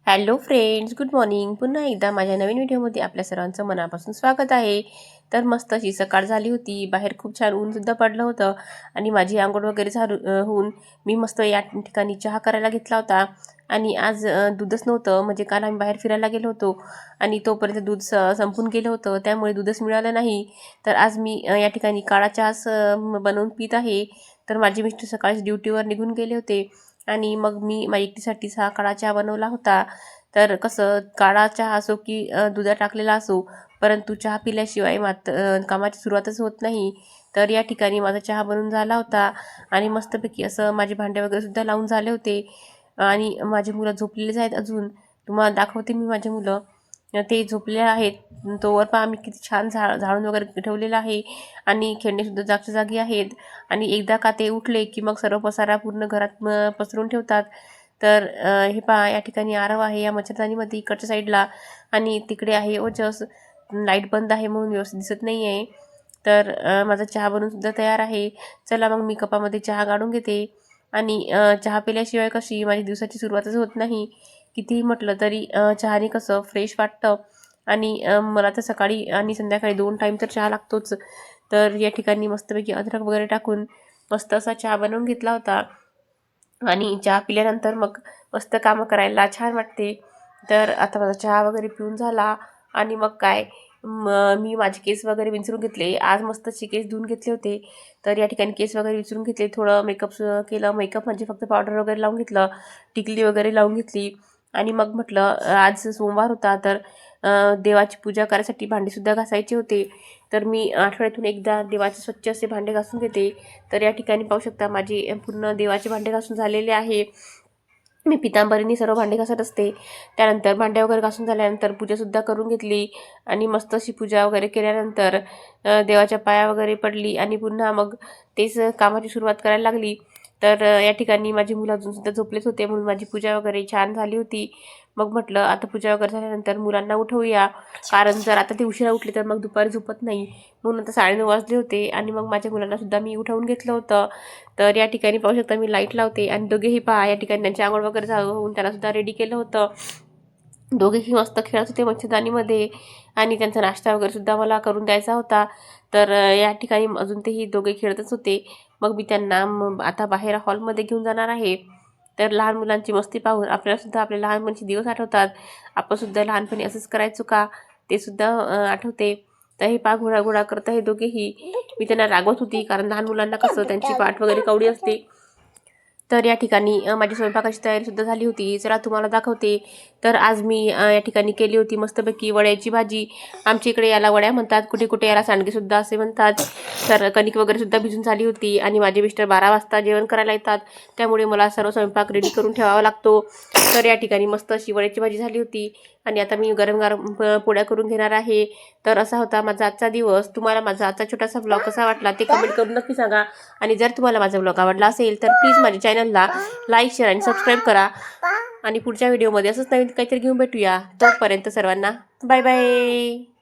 Hello friends, good morning. पुन्हा एकदा माझ्या नवीन व्हिडिओमध्ये आपल्या सर्वांचं मनापासून स्वागत आहे. तर मस्त अशी सकाळ झाली होती. बाहेर खूप छान ऊनसुद्धा पडलं होतं आणि माझी अंघोळ वगैरे होऊन मी मस्त या ठिकाणी चहा करायला घेतला होता. आणि आज दूधच नव्हतं, म्हणजे काल आम्ही बाहेर फिरायला गेलो होतो आणि तोपर्यंत दूध संपून गेलं होतं, त्यामुळे दूधच मिळालं नाही. तर आज मी या ठिकाणी काळा चहाच बनवून पित आहे. तर माझे मिस्टर सकाळीच ड्युटीवर निघून गेले होते आणि मग मी माझ्या एकटीसाठीच हा काळा चहा बनवला होता. तर कसं काळा चहा असो की दुधात टाकलेला असो, परंतु चहा पिल्याशिवाय कामाची सुरुवातच होत नाही. तर या ठिकाणी माझा चहा बनून झाला होता आणि मस्तपैकी असं माझे भांडे वगैरेसुद्धा लावून झाले होते आणि माझे मुलं झोपलेलेच आहेत अजून. तुम्हाला दाखवते मी माझे मुलं. ते झोपले आहेत. तोवर पहा आम्ही किती छान झाडून वगैरे ठेवलेलं आहे आणि खेळणेसुद्धा जागच्या जागी आहेत. आणि एकदा का ते उठले की मग सर्व पसारा पूर्ण घरात पसरून ठेवतात. तर हे पहा, या ठिकाणी आरव आहे या मच्छरदाणीमध्ये इकडच्या साईडला, आणि तिकडे आहे ओजस. लाईट बंद आहे म्हणून व्यवस्थित दिसत नाही आहे. तर माझा चहा बनवून सुद्धा तयार आहे. चला मग मी कपामध्ये चहा काढून घेते. आणि चहा पिल्याशिवाय कशी माझी दिवसाची सुरुवातच होत नाही. कितीही म्हटलं तरी चहाने कसं फ्रेश वाटतं. आणि मला तर सकाळी आणि संध्याकाळी 2 टाईम तर चहा लागतोच. तर या ठिकाणी मस्तपैकी अद्रक वगैरे टाकून मस्त असा चहा बनवून घेतला होता. आणि चहा पिल्यानंतर मग मस्त कामं करायला छान वाटते. तर आता माझा चहा वगैरे पिऊन झाला आणि मग काय, मी माझे केस वगैरे विंचरून घेतले. आज मस्त असे केस धुवून घेतले होते. तर या ठिकाणी केस वगैरे विंचरून घेतले. थोडं मेकअप केलं. मेकअप म्हणजे फक्त पावडर वगैरे लावून घेतलं, टिकली वगैरे लावून घेतली. आणि मग म्हटलं आज सोमवार होता, तर देवाची पूजा करायसाठी भांडेसुद्धा घासायचे होते. तर मी आठवड्यातून एकदा देवाचे स्वच्छ असे भांडे घासून घेते. तर या ठिकाणी पाहू शकता माझे पूर्ण देवाचे भांडे घासून झालेले आहे. मी पितांबरीने सर्व भांडे घासत असते. त्यानंतर भांडे वगैरे घासून झाल्यानंतर पूजासुद्धा करून घेतली आणि मस्त अशी पूजा वगैरे केल्यानंतर देवाच्या पाया वगैरे पडली आणि पुन्हा मग तेच कामाची सुरुवात करायला लागली. तर या ठिकाणी माझी मुलं अजूनसुद्धा झोपलेच होते, म्हणून माझी पूजा वगैरे छान झाली होती. मग म्हटलं आता पूजा वगैरे झाल्यानंतर मुलांना उठवूया, कारण जर आता ते उशिरा उठले तर मग दुपारी झोपत नाही. म्हणून आता 9:30 वाजले होते आणि मग माझ्या मुलांनासुद्धा मी उठवून घेतलं होतं. तर या ठिकाणी पाहू शकता मी लाईट लावते आणि दोघेही पहा या ठिकाणी त्यांची आंघोळ वगैरे होऊन त्यालासुद्धा रेडी केलं होतं. दोघेही मस्त खेळत होते मच्छरदाणीमध्ये आणि त्यांचा नाश्ता वगैरेसुद्धा मला करून द्यायचा होता. तर या ठिकाणी अजून तेही दोघे खेळतच होते. मग मी त्यांना आता बाहेर हॉलमध्ये घेऊन जाणार आहे. तर लहान मुलांची मस्ती पाहून आपल्यालासुद्धा आपले लहानपणीचे दिवस आठवतात. आपणसुद्धा लहानपणी असंच करायचो का, ते सुद्धा आठवते. तर हे पहा घोडा करत आहे दोघेही. मी त्यांना रागवत होती, कारण लहान मुलांना कसं त्यांची पाठ वगैरे कवडी असते. तर या ठिकाणी माझी स्वयंपाकाची तयारीसुद्धा झाली होती. चला तुम्हाला दाखवते. तर आज मी या ठिकाणी केली होती मस्तपैकी वड्याची भाजी. आमच्या इकडे याला वड्या म्हणतात, कुठे कुठे याला सांडगेसुद्धा असे म्हणतात. तर कणिक वगैरेसुद्धा भिजून झाली होती आणि माझे मिस्टर 12 वाजता जेवण करायला येतात, त्यामुळे मला सर्व स्वयंपाक रेडी करून ठेवावा लागतो. तर या ठिकाणी मस्त अशी वड्याची भाजी झाली होती आणि आता मी गरम गरम पोळ्या करून घेणार आहे. तर असा होता माझा आजचा दिवस. तुम्हाला माझा आजचा छोटासा ब्लॉग कसा वाटला ते कमेंट करून नक्की सांगा. आणि जर तुम्हाला माझा ब्लॉग आवडला असेल तर प्लीज माझ्या चॅनलला लाईक, शेअर आणि सबस्क्राईब करा. आणि पुढच्या व्हिडिओमध्ये असंच नवीन काहीतरी घेऊन भेटूया. तोपर्यंत सर्वांना बाय बाय.